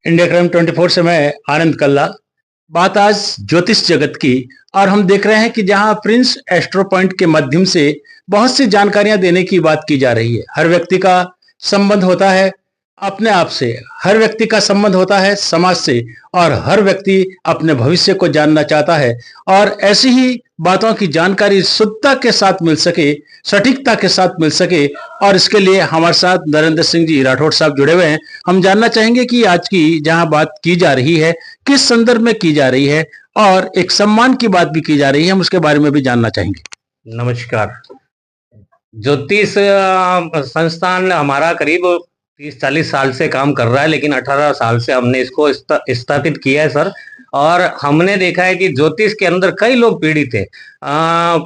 India crime 24 से मैं आनंद कल्ला। बात आज ज्योतिष जगत की, और हम देख रहे हैं कि जहां प्रिंस एस्ट्रो पॉइंट के माध्यम से बहुत सी जानकारियां देने की बात की जा रही है। हर व्यक्ति का संबंध होता है अपने आप से, हर व्यक्ति का संबंध होता है समाज से, और हर व्यक्ति अपने भविष्य को जानना चाहता है। और ऐसी ही बातों की जानकारी शुद्धता के साथ मिल सके, सटीकता के साथ मिल सके, और इसके लिए हमारे साथ नरेंद्र सिंह जी राठौड़ साहब जुड़े हुए हैं। हम जानना चाहेंगे कि आज की जहां बात की जा रही है किस संदर्भ में की जा रही है, और एक सम्मान की बात भी की जा रही है, हम उसके बारे में भी जानना चाहेंगे। नमस्कार। ज्योतिष संस्थान हमारा करीब 30-40 साल से काम कर रहा है, लेकिन 18 साल से हमने इसको स्थापित किया है सर। और हमने देखा है कि ज्योतिष के अंदर कई लोग पीड़ित हैं।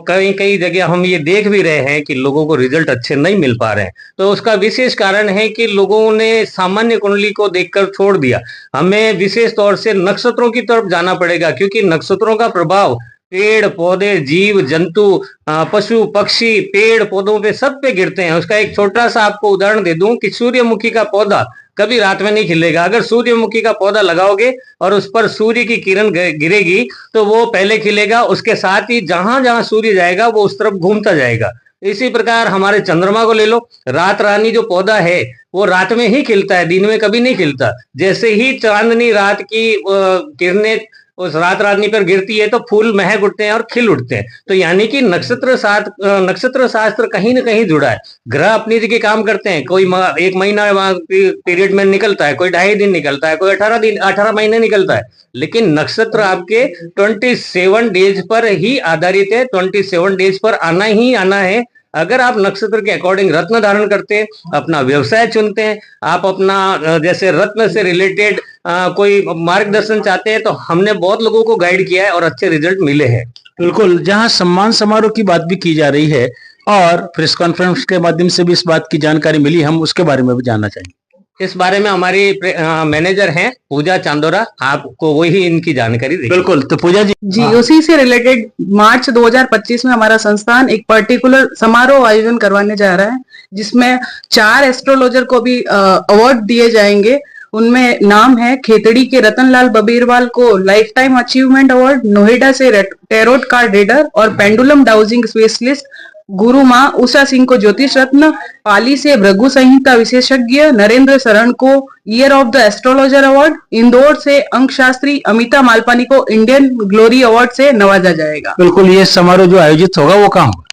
कई कई जगह हम ये देख भी रहे हैं कि लोगों को रिजल्ट अच्छे नहीं मिल पा रहे हैं। तो उसका विशेष कारण है कि लोगों ने सामान्य कुंडली को देखकर छोड़ दिया। हमें विशेष तौर से नक्षत्रों की तरफ जाना पड़ेगा, क्योंकि नक्षत्रों का प्रभाव पेड़ पौधे, जीव जंतु, पशु पक्षी, पेड़ पौधों पे सब पे गिरते हैं। उसका एक छोटा सा आपको उदाहरण दे दूं कि सूर्यमुखी का पौधा कभी रात में नहीं खिलेगा। अगर सूर्यमुखी का पौधा लगाओगे और उस पर सूर्य की किरण गिरेगी तो वो पहले खिलेगा, उसके साथ ही जहां जहां सूर्य जाएगा वो उस तरफ घूमता जाएगा। इसी प्रकार हमारे चंद्रमा को ले लो, रात रानी जो पौधा है वो रात में ही खिलता है, दिन में कभी नहीं खिलता। जैसे ही चांदनी रात की किरणें उस रात रानी पर गिरती है तो फूल महक उठते हैं और खिल उठते हैं। तो यानी कि नक्षत्र शास्त्र कहीं ना कहीं जुड़ा है। ग्रह अपनी जगह काम करते हैं, कोई 1 महीना पीरियड में निकलता है, कोई 2.5 दिन निकलता है, कोई 18 महीने निकलता है, लेकिन नक्षत्र आपके 27 डेज पर ही आधारित है। 27 डेज पर आना ही आना है। अगर आप नक्षत्र के अकॉर्डिंग रत्न धारण करते हैं, अपना व्यवसाय चुनते हैं, आप अपना जैसे रत्न से रिलेटेड कोई मार्गदर्शन चाहते हैं, तो हमने बहुत लोगों को गाइड किया है और अच्छे रिजल्ट मिले हैं। बिल्कुल, जहां सम्मान समारोह की बात भी की जा रही है और प्रेस कॉन्फ्रेंस के माध्यम से भी इस बात की जानकारी मिली, हम उसके बारे में भी जानना चाहेंगे। इस बारे में हमारी मैनेजर हैं पूजा चांदोरा, आपको वही इनकी जानकारी देंगे। बिल्कुल, तो पूजा जी उसी से रिलेटेड मार्च 2025 में हमारा संस्थान एक पर्टिकुलर समारोह आयोजन करवाने जा रहा है, जिसमें 4 एस्ट्रोलॉजर को भी अवार्ड दिए जाएंगे। उनमें नाम है खेतड़ी के रतनलाल बबीरवाल को life time achievement award, Noida से टैरोट कार्ड रीडर और पेंडुलम डाउजिंग स्पेशलिस्ट गुरु माँ उषा सिंह को ज्योतिष रत्न, पाली से भृगु संहिता विशेषज्ञ नरेंद्र शरण को year of the astrologer award, Indore से अंक शास्त्री अमिता मालपानी को इंडियन ग्लोरी अवार्ड से नवाजा जाएगा। बिल्कुल, ये समारोह जो आयोजित होगा वो कहाँ होगा?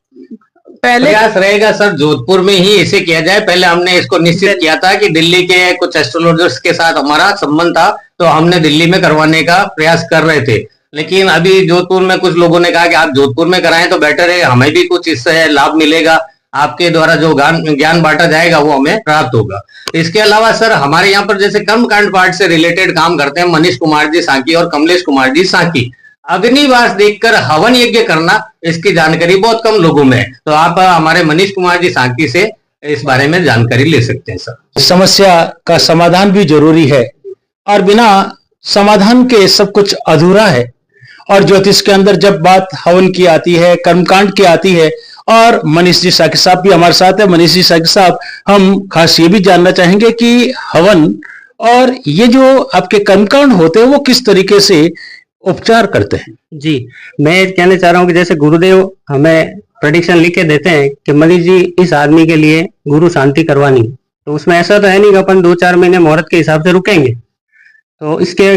पहले प्रयास रहेगा सर जोधपुर में ही इसे किया जाए। पहले हमने इसको निश्चित किया था कि दिल्ली के कुछ एस्ट्रोलॉजर्स के साथ हमारा संबंध था, तो हमने दिल्ली में करवाने का प्रयास कर रहे थे, लेकिन अभी जोधपुर में कुछ लोगों ने कहा कि आप जोधपुर में कराएं तो बेटर है, हमें भी कुछ इससे लाभ मिलेगा, आपके द्वारा जो ज्ञान बांटा जाएगा वो हमें प्राप्त होगा। इसके अलावा सर हमारे यहाँ पर जैसे कर्मकांड पाठ से रिलेटेड काम करते हैं मनीष कुमार जी सांकी और कमलेश कुमार जी सांकी। अग्निवास देखकर हवन यज्ञ करना, इसकी जानकारी बहुत कम लोगों में है, तो आप हमारे मनीष कुमार जी सांकी से इस बारे में जानकारी ले सकते हैं सर। समस्या का समाधान भी जरूरी है, और बिना समाधान के सब कुछ अधूरा है। और ज्योतिष के अंदर जब बात हवन की आती है, कर्मकांड की आती है, और मनीष जी साकी साहब भी हमारे साथ है। मनीष जी साकी साहब, हम खास ये भी जानना चाहेंगे कि हवन और ये जो आपके कर्मकांड होते हैं वो किस तरीके से उपचार करते हैं? जी, मैं कहना चाह रहा हूँ कि जैसे गुरुदेव हमें प्रेडिक्शन लिख के देते हैं कि मनीष जी इस आदमी के लिए गुरु शांति करवानी, तो उसमें ऐसा तो है नहीं कि अपन 2-4 महीने मुहूर्त के हिसाब से रुकेंगे। तो इसके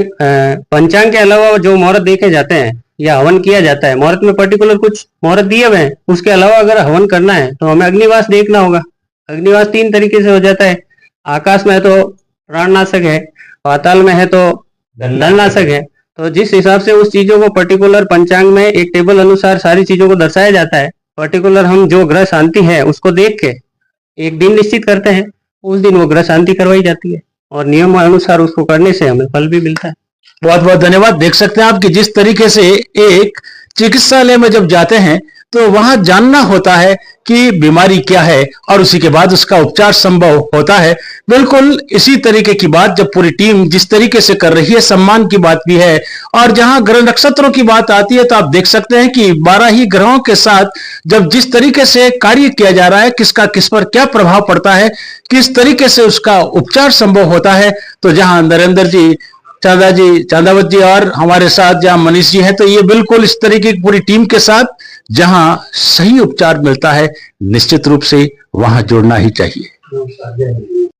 पंचांग के अलावा जो मुहूर्त देखे जाते हैं या हवन किया जाता है, मुहूर्त में पर्टिकुलर कुछ मुहूर्त दिए हुए हैं, उसके अलावा अगर हवन करना है तो हमें अग्निवास देखना होगा। अग्निवास 3 तरीके से हो जाता है, आकाश में है तो प्राणनाशक है, पाताल में है तो धननाशक है। तो जिस हिसाब से उस चीजों को पर्टिकुलर पंचांग में एक टेबल अनुसार सारी चीजों को दर्शाया जाता है, पर्टिकुलर हम जो ग्रह शांति है उसको देख के एक दिन निश्चित करते हैं, उस दिन वो ग्रह शांति करवाई जाती है और नियम अनुसार उसको करने से हमें फल भी मिलता है। बहुत बहुत धन्यवाद। देख सकते हैं आप कि जिस तरीके से एक चिकित्सालय में जब जाते हैं तो वहां जानना होता है कि बीमारी क्या है और उसी के बाद उसका उपचार संभव होता है। बिल्कुल इसी तरीके की बात जब पूरी टीम जिस तरीके से कर रही है, सम्मान की बात भी है। और जहां ग्रह नक्षत्रों की बात आती है तो आप देख सकते हैं कि 12 ही ग्रहों के साथ जब जिस तरीके से कार्य किया जा रहा है, किसका किस पर क्या प्रभाव पड़ता है, किस तरीके से उसका उपचार संभव होता है। तो जहां नरेंद्र जी, चांदावत जी और हमारे साथ जहां मनीष जी हैं, तो ये बिल्कुल इस तरीके की पूरी टीम के साथ जहां सही उपचार मिलता है, निश्चित रूप से वहां जुड़ना ही चाहिए।